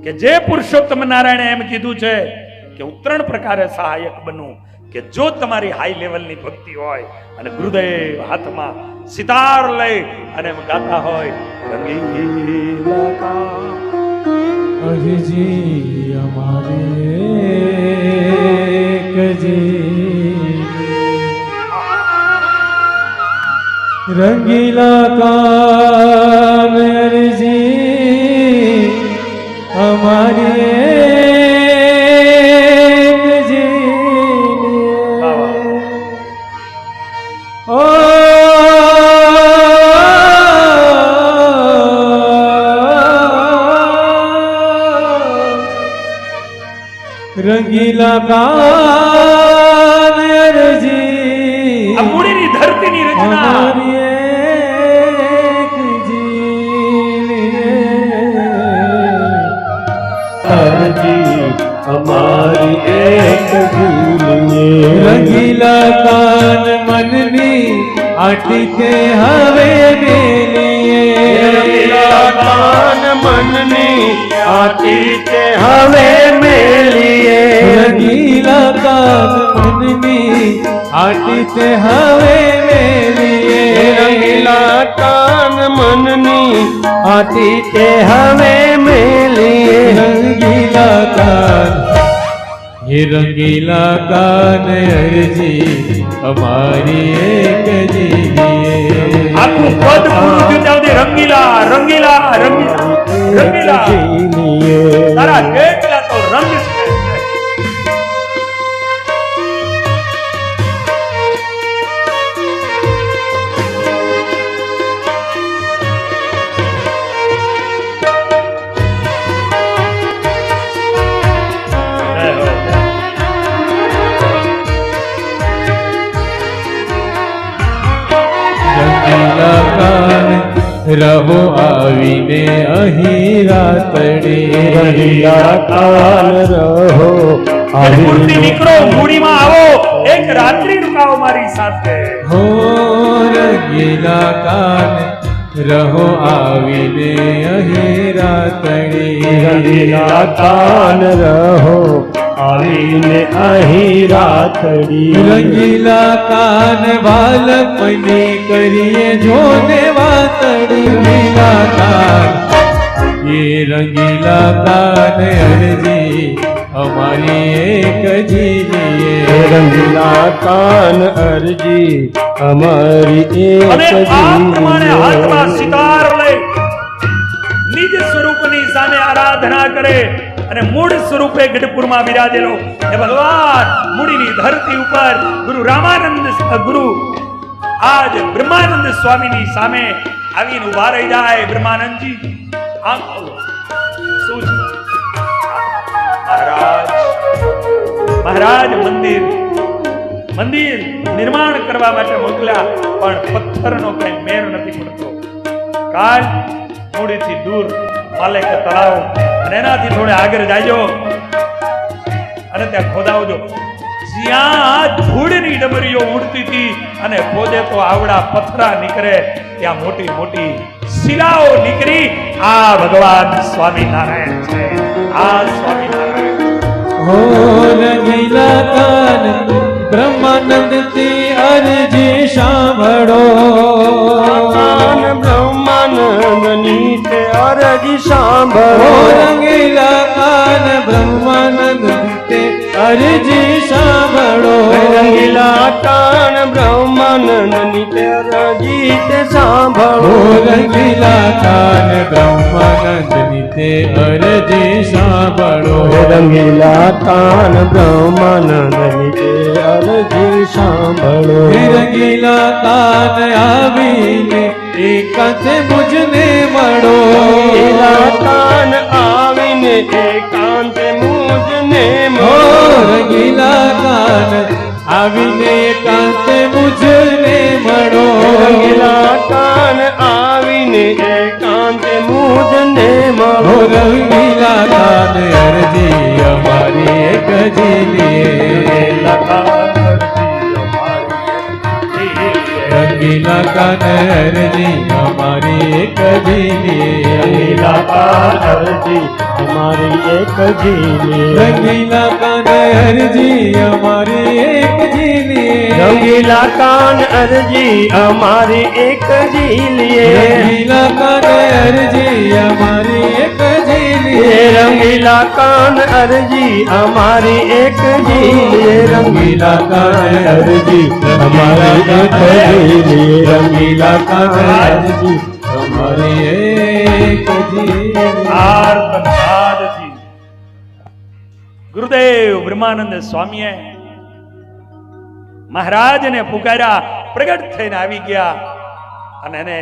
કે જે પુરુષોત્તમ નારાયણે એમ કીધું છે કે હું 3 પ્રકારે સહાયક બનું કે જો તમારી હાઈ લેવલની ભક્તિ હોય અને ગુરુદેવ હાથમાં સિતાર લઈ અને એમ ગાતા હોય રંગીલા કા અરજી અમારી કજી રંગીલા કાન અરજી અમારી રંગીલા કાન અરજી આ મૂળીની ધરતીની રચના અરજી અમારી એક જીલીએ રંગીલા કાન મનની આટી તે હવે મેલીએ રંગીલા કાન મનની આટી તે હવે મેલીએ રંગીલા કાન મનની આટી તે હવે મેલીએ રંગીલા કાન મનની આટી તે હવે મેલીએ રંગીલા કાન ये रंगीला कान अरजी हमारी एक जीलिए આખું પદ પૂરું થયું ત્યાં સુધી રંગીલા રંગીલા રંગીલા રંગીલા તારા કેટલા તો રંગ છે રહો આવીને અહીં રાતડી રંગીલા કાન રહો મૂર્તિ નીકળો મૂડીમાં આવો એક રાત્રિ રૂકાવો મારી સાથે હો રંગીલા કાન રહો આવીને અહીં રાતડી રંગીલા કાન રહો આવીને અહીં રાતડી રંગીલા કાન વાલપની કરીએ જોને વાતડી રંગીલા કાન ये रंगीला कान अरजी हमारी एक जीलिए रंगीला कान अरजी हमारी एक અને આ પ્રમાણે હાથમાં સિતાર લઈ નિજ સ્વરૂપની સામે આરાધના કરે અને મૂળ સ્વરૂપે ગઢપુરમાં બિરાજેલો એ ભગવાન મૂળીની ધરતી ઉપર ગુરુ રામાનંદ ગુરુ આજ બ્રહ્માનંદ સ્વામીની સામે આવીને ઉભા રહી જાય બ્રહ્માનંદજી આમ શું મહારાજ મંદિર નિર્માણ કરવા માટે મોકલ્યા પણ પથ્થરનો કઈ મેર નથી પડતો કાલ મૂળીથી દૂર માલેક તળાવ અને એનાથી થોડે આગળ જાજો અને ત્યાં ખોદાવજો જ્યાં ધૂળની ડમરીઓ ઉડતી હતી અને ખોદે તો આવડા પથરા નીકળે ત્યાં મોટી મોટી શિલાઓ નીકળી આ ભગવાન સ્વામિનારાયણ છે આ સ્વામિનારાયણ हो रंगीला कान ब्रह्मानंद ती अरजी सांभळो कान ब्रह्मानंद नी ते अरजी सांभळो रंगीला कान ब्रह्मानंद ते अरजी सांभळो रंगीला कान ब्रह्मानंद नी ते अरजी ते सांभळो रंगीला कान ब्रह्मानंद नी ते अरजी सांभळो रंगीला कान ब्रह्मानंद नी ते अरजी सांभळो रंगीला कान आवीने एकांते मुझने મળો રંગીલા કાન આવીને એકાંતે મુझने મળો રંગીલા કાન આવીને એકાંતે મુझने મળો રંગીલા કાન આવીને એકાંતે મુझने મળો રંગીલા કાન અરજી અમારી એક જીલીએ રંગીલા કાન અરજી અમારી એક જીલીએ રંગીલા કાન અરજી અમારી એક જીની રંગીલા કાન અરજી અમારી એક જીની રંગીલા કાન અરજી અમારી એક જીની રંગીલા કાન અરજી અમારી એક જીલીએ રંગીલા કાન અરજી અમારી એક જીની રંગીલા કાન અરજી અમારી એક જીલીએ રંગીલા કાન અરજી અમારી એક જીલીએ રંગીલા કાન અરજી અમારી એક જીની આર્તનાદથી ગુરુદેવ બ્રહ્માનંદ સ્વામીએ મહારાજને પુકાર્યા, પ્રગટ થઈને આવી ગયા અને એને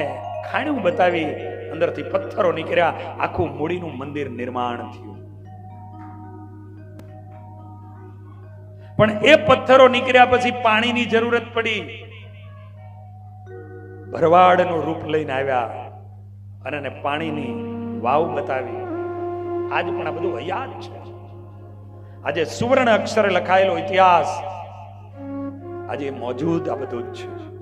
ખાણ્યું બતાવી, અંદરથી પથ્થરો નીકળ્યા, આખું મૂડીનું મંદિર નિર્માણ થયું. પણ એ પથ્થરો નીકળ્યા પછી પાણીની જરૂરત પડી. ભરવાડનું રૂપ લઈને આવ્યા અને એને પાણીની વાવ બતાવી. આજ પણ આ બધું યાદ છે. આજે સુવર્ણ અક્ષરે લખાયેલો ઇતિહાસ આજે મોજૂદ આ બધું જ છે.